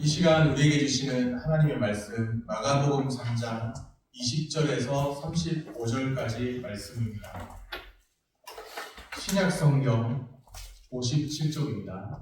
이 시간 우리에게 주시는 하나님의 말씀 마가복음 3장 20절에서 35절까지 말씀입니다. 신약성경 57쪽입니다.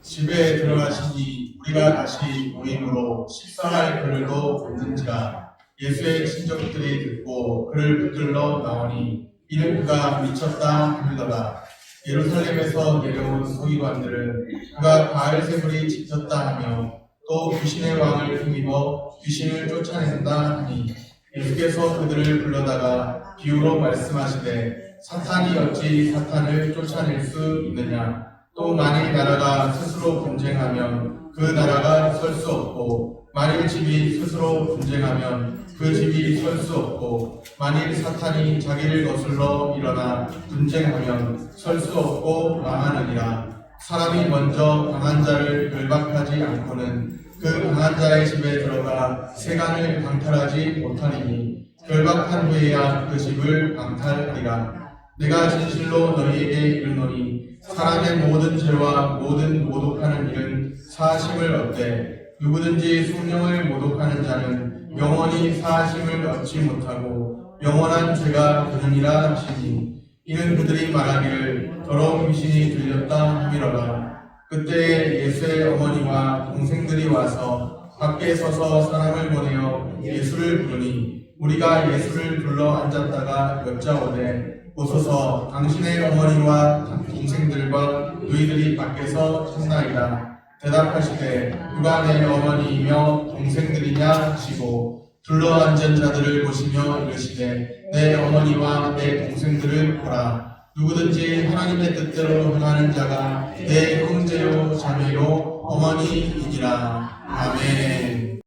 집에 들어가시니 우리가 다시 모임으로 식사할 그를도 없는지라. 예수의 친족들이 듣고 그를 붙들러 나오니 이는 그가 미쳤다 하밀더라. 예루살렘에서 내려온 서기관들은 그가 바알세불이 지켰다 하며 또 귀신의 왕을 힘입어 귀신을 쫓아낸다 하니, 예수께서 그들을 불러다가 비유로 말씀하시되 사탄이 어찌 사탄을 쫓아낼 수 있느냐. 또 만일 나라가 스스로 분쟁하면 그 나라가 설 수 없고, 만일 집이 스스로 분쟁하면 그 집이 설 수 없고, 만일 사탄이 자기를 거슬러 일어나 분쟁하면 설 수 없고 망하느니라. 사람이 먼저 강한 자를 결박하지 않고는 그 강한 자의 집에 들어가 세간을 강탈하지 못하리니, 결박한 후에야 그 집을 강탈하리라. 내가 진실로 너희에게 이르노니 사람의 모든 죄와 모든 모독하는 일은 사하심을 얻되, 누구든지 성령을 모독하는 자는 영원히 사하심을 얻지 못하고 영원한 죄가 되느니라 하시니, 이는 그들이 말하기를 더러운 귀신이 들렸다 함이로라. 그때 예수의 어머니와 동생들이 와서 밖에 서서 사람을 보내어 예수를 부르니, 우리가 예수를 불러 앉았다가 여짜오되 오소서 당신의 어머니와 동생들과 너희들이 밖에서 찾나이다. 대답하시되 누가 내 어머니이며 동생들이냐 하시고 둘러앉은 자들을 보시며 이르시되 내 어머니와 내 동생들을 보라. 누구든지 하나님의 뜻대로 행하는 자가 내 형제요 자매요 어머니이니라. 아멘.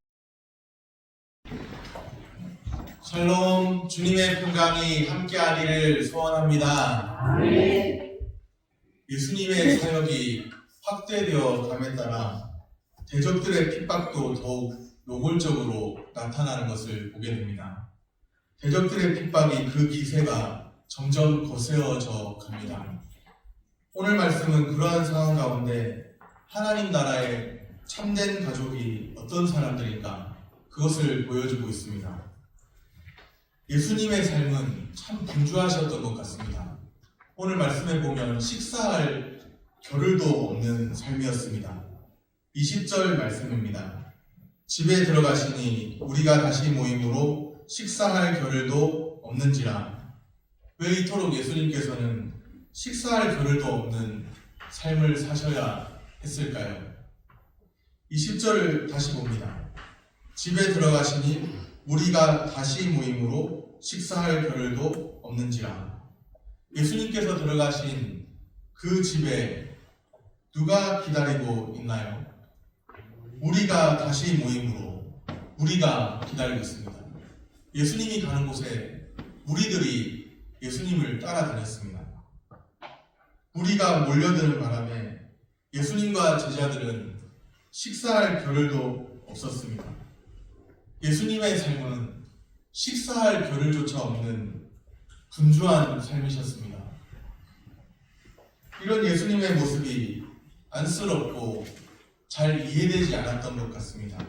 샬롬. 주님의 평강이 함께하기를 소원합니다. 아멘. 예수님의 사역이 확대되어 감에 따라 대적들의 핍박도 더욱 노골적으로 나타나는 것을 보게 됩니다. 대적들의 핍박이 그 기세가 점점 거세어져 갑니다. 오늘 말씀은 그러한 상황 가운데 하나님 나라의 참된 가족이 어떤 사람들인가, 그것을 보여주고 있습니다. 예수님의 삶은 참 분주하셨던 것 같습니다. 오늘 말씀에 보면 식사할 겨를도 없는 삶이었습니다. 20절 말씀입니다. 집에 들어가시니 우리가 다시 모임으로 식사할 겨를도 없는지라. 왜 이토록 예수님께서는 식사할 겨를도 없는 삶을 사셔야 했을까요? 20절을 다시 봅니다. 집에 들어가시니 우리가 다시 모임으로 식사할 겨를도 없는지라. 예수님께서 들어가신 그 집에 누가 기다리고 있나요? 우리가 다시 모임으로 우리가 기다리고 있습니다. 예수님이 가는 곳에 우리들이 예수님을 따라다녔습니다. 우리가 몰려드는 바람에 예수님과 제자들은 식사할 겨를도 없었습니다. 예수님의 삶은 식사할 겨를조차 없는 분주한 삶이셨습니다. 이런 예수님의 모습이 안쓰럽고 잘 이해되지 않았던 것 같습니다.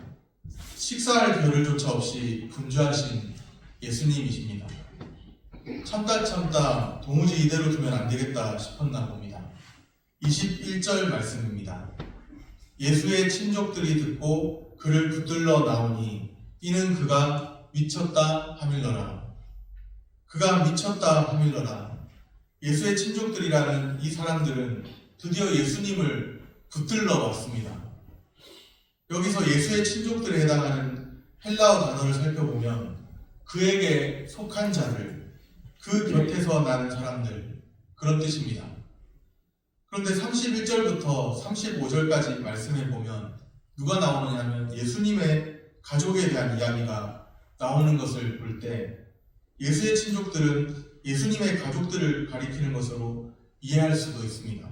식사할 겨를조차 없이 분주하신 예수님이십니다. 참다 도무지 이대로 두면 안 되겠다 싶었나 봅니다. 21절 말씀입니다. 예수의 친족들이 듣고 그를 붙들러 나오니 이는 그가 미쳤다 하밀더라. 그가 미쳤다 하밀더라. 예수의 친족들이라는 이 사람들은 드디어 예수님을 붙들러 왔습니다. 여기서 예수의 친족들에 해당하는 헬라어 단어를 살펴보면 그에게 속한 자들, 그 곁에서 나는 사람들, 그런 뜻입니다. 그런데 31절부터 35절까지 말씀해 보면 누가 나오느냐면 예수님의 가족에 대한 이야기가 나오는 것을 볼 때 예수의 친족들은 예수님의 가족들을 가리키는 것으로 이해할 수도 있습니다.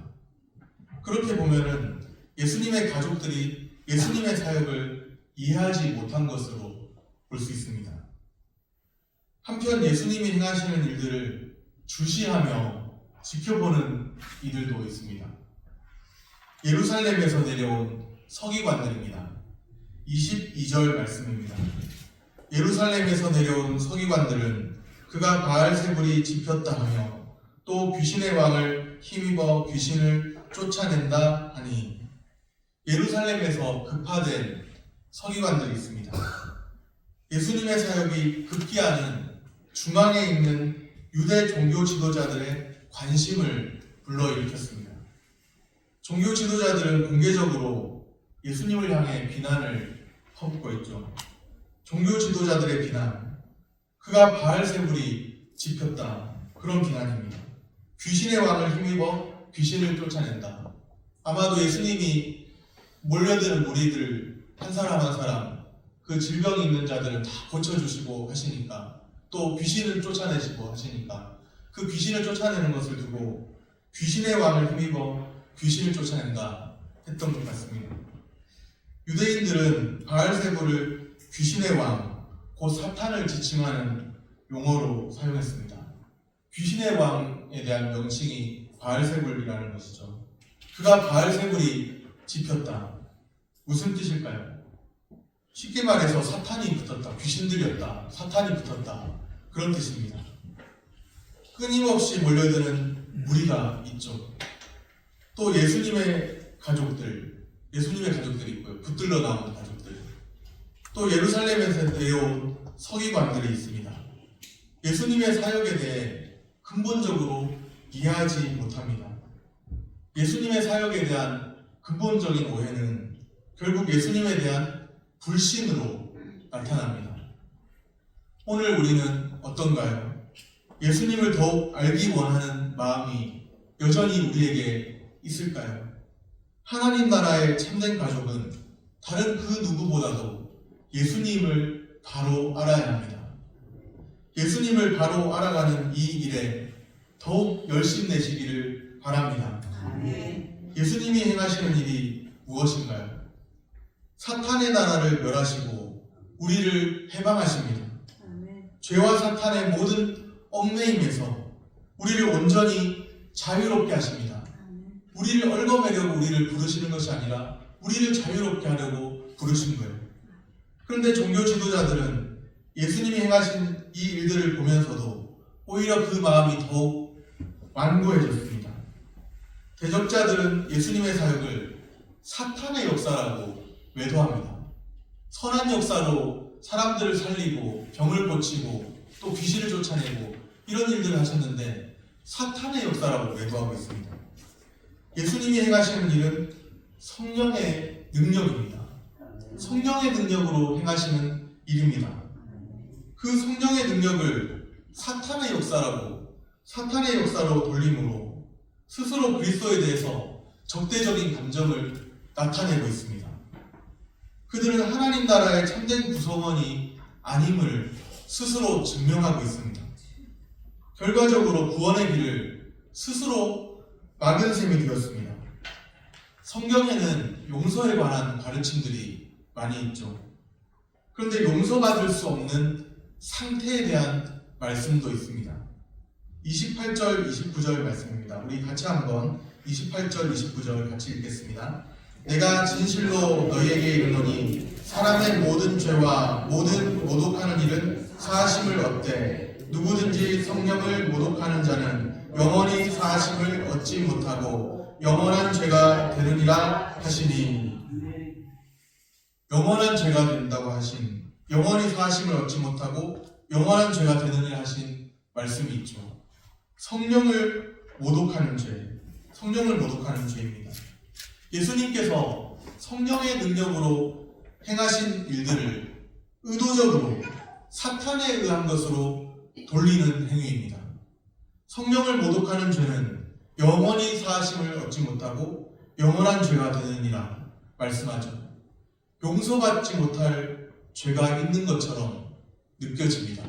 그렇게 보면은 예수님의 가족들이 예수님의 사역을 이해하지 못한 것으로 볼 수 있습니다. 한편 예수님이 행하시는 일들을 주시하며 지켜보는 이들도 있습니다. 예루살렘에서 내려온 서기관들입니다. 22절 말씀입니다. 예루살렘에서 내려온 서기관들은 그가 바알세불이 집혔다 하며 또 귀신의 왕을 힘입어 귀신을 쫓아낸다 하니, 예루살렘에서 급파된 서기관들이 있습니다. 예수님의 사역이 급기야는 중앙에 있는 유대 종교 지도자들의 관심을 불러일으켰습니다. 종교 지도자들은 공개적으로 예수님을 향해 비난을 퍼붓고 있죠. 종교 지도자들의 비난, 그가 바알세불이 집혔다, 그런 비난입니다. 귀신의 왕을 힘입어 귀신을 쫓아낸다. 아마도 예수님이 몰려드는 무리들 한 사람 한 사람, 그 질병이 있는 자들은 다 고쳐주시고 하시니까, 또 귀신을 쫓아내시고 하시니까 그 귀신을 쫓아내는 것을 두고 귀신의 왕을 힘입어 귀신을 쫓아낸다 했던 것 같습니다. 유대인들은 바알세불을 귀신의 왕, 곧 사탄을 지칭하는 용어로 사용했습니다. 귀신의 왕에 대한 명칭이 바알세불이라는 것이죠. 그가 바알세불이 집혔다. 무슨 뜻일까요? 쉽게 말해서 사탄이 붙었다, 귀신들이었다, 사탄이 붙었다, 그런 뜻입니다. 끊임없이 몰려드는 무리가 있죠. 또 예수님의 가족들이 있고요. 붙들러 나온 가족들. 또 예루살렘에서 내려온 서기관들이 있습니다. 예수님의 사역에 대해 근본적으로 이해하지 못합니다. 예수님의 사역에 대한 근본적인 오해는 결국 예수님에 대한 불신으로 나타납니다. 오늘 우리는 어떤가요? 예수님을 더욱 알기 원하는 마음이 여전히 우리에게 있을까요? 하나님 나라의 참된 가족은 다른 그 누구보다도 예수님을 바로 알아야 합니다. 예수님을 바로 알아가는 이 일에 더욱 열심내시기를 바랍니다. 예수님이 행하시는 일이 무엇인가요? 사탄의 나라를 멸하시고 우리를 해방하십니다. 죄와 사탄의 모든 얽매임에서 우리를 온전히 자유롭게 하십니다. 우리를 얽어매려고 우리를 부르시는 것이 아니라 우리를 자유롭게 하려고 부르신 거예요. 그런데 종교 지도자들은 예수님이 행하신 이 일들을 보면서도 오히려 그 마음이 더욱 완고해졌습니다. 대적자들은 예수님의 사역을 사탄의 역사라고 매도합니다. 선한 역사로 사람들을 살리고 병을 고치고 또 귀신을 쫓아내고 이런 일들을 하셨는데 사탄의 역사라고 매도하고 있습니다. 예수님이 행하시는 일은 성령의 능력입니다. 성령의 능력으로 행하시는 일입니다. 그 성령의 능력을 사탄의 역사로 돌림으로 스스로 그리스도에 대해서 적대적인 감정을 나타내고 있습니다. 그들은 하나님 나라의 참된 구성원이 아님을 스스로 증명하고 있습니다. 결과적으로 구원의 길을 스스로 막은 셈이 되었습니다. 성경에는 용서에 관한 가르침들이 많이 있죠. 그런데 용서받을 수 없는 상태에 대한 말씀도 있습니다. 28절, 29절 말씀입니다. 우리 같이 한번 28절, 29절 같이 읽겠습니다. 내가 진실로 너희에게 이르노니 사람의 모든 죄와 모든 모독하는 일은 사하심을 얻되 누구든지 성령을 모독하는 자는 영원히 사하심을 얻지 못하고 영원한 죄가 되느니라 하시니, 영원한 죄가 된다고 하신, 영원히 사하심을 얻지 못하고 영원한 죄가 되느니라 하신 말씀이 있죠. 성령을 모독하는 죄입니다. 예수님께서 성령의 능력으로 행하신 일들을 의도적으로 사탄에 의한 것으로 돌리는 행위입니다. 성령을 모독하는 죄는 영원히 사하심을 얻지 못하고 영원한 죄가 되느니라 말씀하죠. 용서받지 못할 죄가 있는 것처럼 느껴집니다.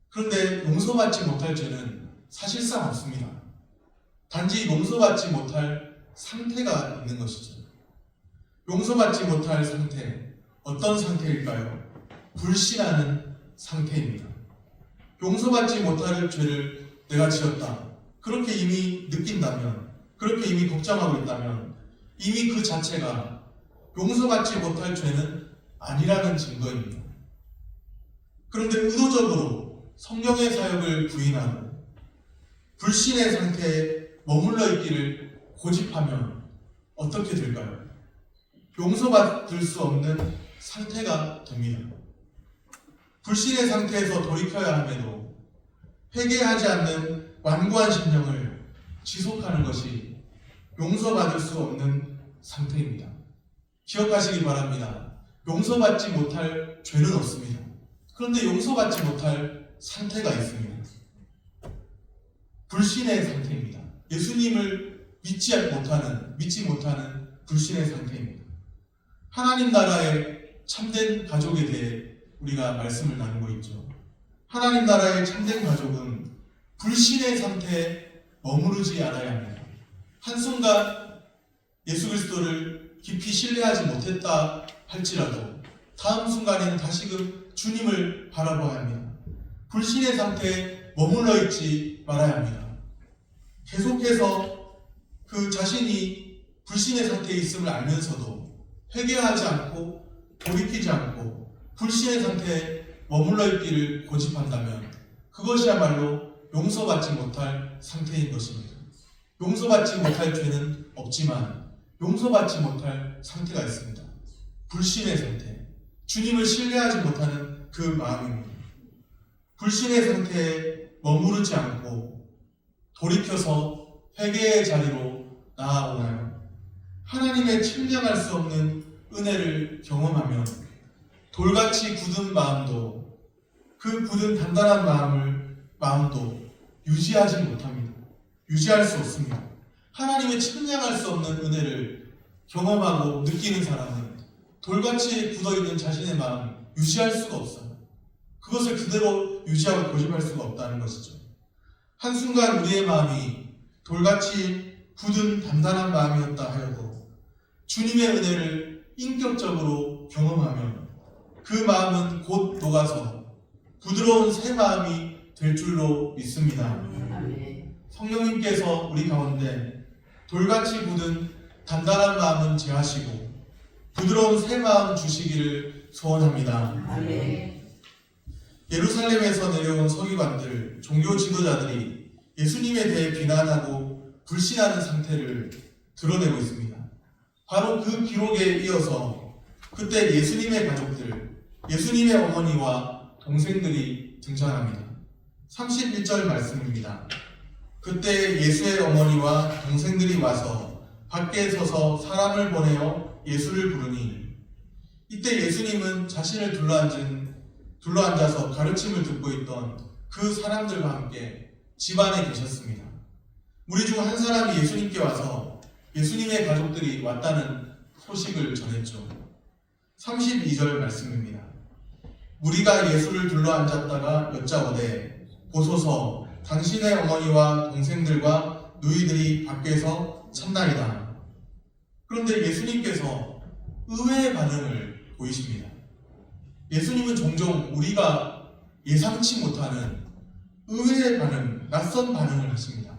그런데 용서받지 못할 죄는 사실상 없습니다. 단지 용서받지 못할 상태가 있는 것이죠. 용서받지 못할 상태, 어떤 상태일까요? 불신하는 상태입니다. 용서받지 못할 죄를 내가 지었다, 그렇게 이미 느낀다면, 그렇게 이미 걱정하고 있다면 이미 그 자체가 용서받지 못할 죄는 아니라는 증거입니다. 그런데 의도적으로 성령의 사역을 부인하고 불신의 상태에 머물러 있기를 고집하면 어떻게 될까요? 용서받을 수 없는 상태가 됩니다. 불신의 상태에서 돌이켜야 함에도 회개하지 않는 완고한 심령을 지속하는 것이 용서받을 수 없는 상태입니다. 기억하시기 바랍니다. 용서받지 못할 죄는 없습니다. 그런데 용서받지 못할 상태가 있습니다. 불신의 상태입니다. 예수님을 믿지 못하는 불신의 상태입니다. 하나님 나라의 참된 가족에 대해 우리가 말씀을 나누고 있죠. 하나님 나라의 참된 가족은 불신의 상태에 머무르지 않아야 합니다. 한순간 예수 그리스도를 깊이 신뢰하지 못했다 할지라도 다음 순간에는 다시금 주님을 바라봐야 합니다. 불신의 상태에 머물러 있지 말아야 합니다. 계속해서 그 자신이 불신의 상태에 있음을 알면서도 회개하지 않고 돌이키지 않고 불신의 상태에 머물러 있기를 고집한다면 그것이야말로 용서받지 못할 상태인 것입니다. 용서받지 못할 죄는 없지만 용서받지 못할 상태가 있습니다. 불신의 상태, 주님을 신뢰하지 못하는 그 마음입니다. 불신의 상태에 머무르지 않고 돌이켜서 회개의 자리로 나아오나요? 하나님의 측량할 수 없는 은혜를 경험하면 돌같이 굳은 마음도 그 굳은 단단한 마음도 유지하지 못합니다. 유지할 수 없습니다. 하나님의 측량할 수 없는 은혜를 경험하고 느끼는 사람은 돌같이 굳어있는 자신의 마음 유지할 수가 없어요. 그것을 그대로 유지하고 고집할 수가 없다는 것이죠. 한순간 우리의 마음이 돌같이 굳은 단단한 마음이었다 하여도 주님의 은혜를 인격적으로 경험하면 그 마음은 곧 녹아서 부드러운 새 마음이 될 줄로 믿습니다. 성령님께서 우리 가운데 돌같이 굳은 단단한 마음은 제하시고 부드러운 새 마음 주시기를 소원합니다. 예루살렘에서 내려온 서기관들, 종교 지도자들이 예수님에 대해 비난하고 불신하는 상태를 드러내고 있습니다. 바로 그 기록에 이어서 그때 예수님의 가족들, 예수님의 어머니와 동생들이 등장합니다. 31절 말씀입니다. 그때 예수의 어머니와 동생들이 와서 밖에 서서 사람을 보내어 예수를 부르니 이때 예수님은 자신을 둘러앉아서 가르침을 듣고 있던 그 사람들과 함께 집안에 계셨습니다. 무리 중 한 사람이 예수님께 와서 예수님의 가족들이 왔다는 소식을 전했죠. 32절 말씀입니다. 무리가 예수를 둘러앉았다가 여짜오되 보소서 당신의 어머니와 동생들과 누이들이 밖에서 참나이다. 그런데 예수님께서 의외의 반응을 보이십니다. 예수님은 종종 우리가 예상치 못하는 의외의 반응, 낯선 반응을 하십니다.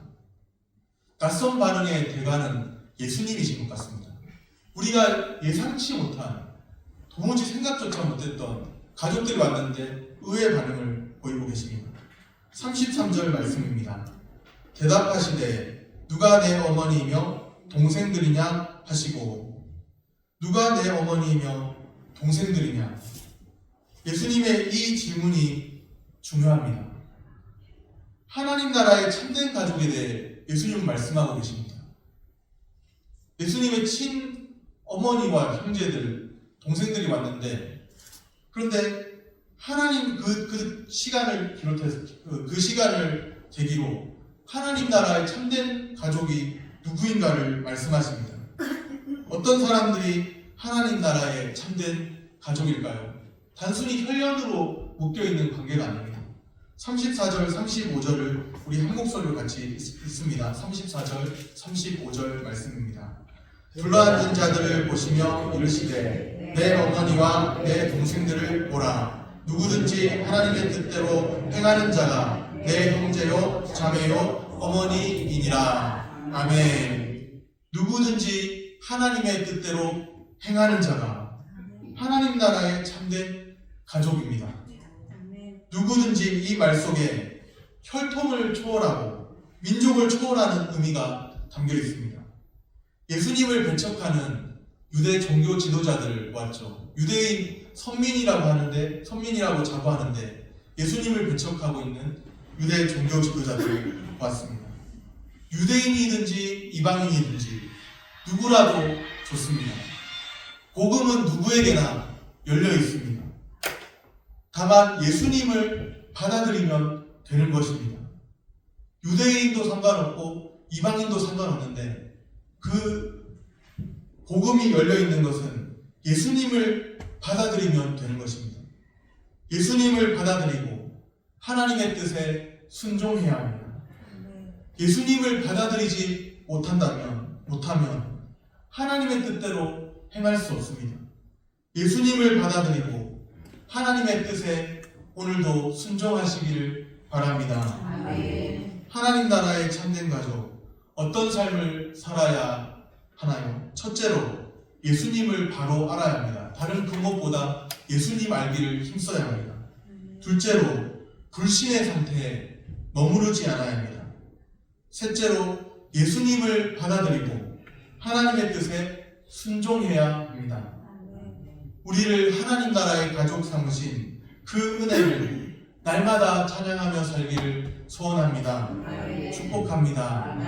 낯선 반응의 대가는 예수님이신 것 같습니다. 우리가 예상치 못한, 도무지 생각조차 못했던 가족들이 왔는데 의외의 반응을 보이고 계십니다. 33절 말씀입니다. 대답하시되 누가 내 어머니이며 동생들이냐 하시고 누가 내 어머니이며 동생들이냐. 예수님의 이 질문이 중요합니다. 하나님 나라의 참된 가족에 대해 예수님은 말씀하고 계십니다. 예수님의 친어머니와 형제들, 동생들이 왔는데 그런데 하나님 그 시간을 비롯해서 그 시간을 계기로 하나님 나라의 참된 가족이 누구인가를 말씀하십니다. 어떤 사람들이 하나님 나라의 참된 가족일까요? 단순히 혈연으로 묶여있는 관계가 아닙니다. 34절, 35절을 우리 한 목소리로 같이 읽습니다. 34절, 35절 말씀입니다. 둘러앉은 자들을 보시며 이르시되 내 어머니와 내 동생들을 보라. 누구든지 하나님의 뜻대로 행하는 자가 내 형제요 자매요 어머니이니라. 아멘. 누구든지 하나님의 뜻대로 행하는 자가 하나님 나라의 참된 가족입니다. 누구든지 이 말 속에 혈통을 초월하고 민족을 초월하는 의미가 담겨 있습니다. 예수님을 배척하는 유대 종교 지도자들 왔죠. 유대인 선민이라고 자부하는데 예수님을 배척하고 있는 유대 종교 지도자들 왔습니다. 유대인이든지 이방인이든지 누구라도 좋습니다. 복음은 누구에게나 열려 있습니다. 다만 예수님을 받아들이면 되는 것입니다. 유대인도 상관없고 이방인도 상관없는데 그 복음이 열려 있는 것은 예수님을 받아들이면 되는 것입니다. 예수님을 받아들이고 하나님의 뜻에 순종해야 합니다. 예수님을 받아들이지 못하면 하나님의 뜻대로 행할 수 없습니다. 예수님을 받아들이고 하나님의 뜻에 오늘도 순종하시기를 바랍니다. 하나님 나라의 참된 가족, 어떤 삶을 살아야 하나요? 첫째로 예수님을 바로 알아야 합니다. 다른 그 무엇보다 예수님 알기를 힘써야 합니다. 둘째로 불신의 상태에 머무르지 않아야 합니다. 셋째로 예수님을 받아들이고 하나님의 뜻에 순종해야 합니다. 우리를 하나님 나라의 가족 삼으신 그 은혜를 날마다 찬양하며 살기를 소원합니다. 축복합니다.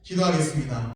기도하겠습니다.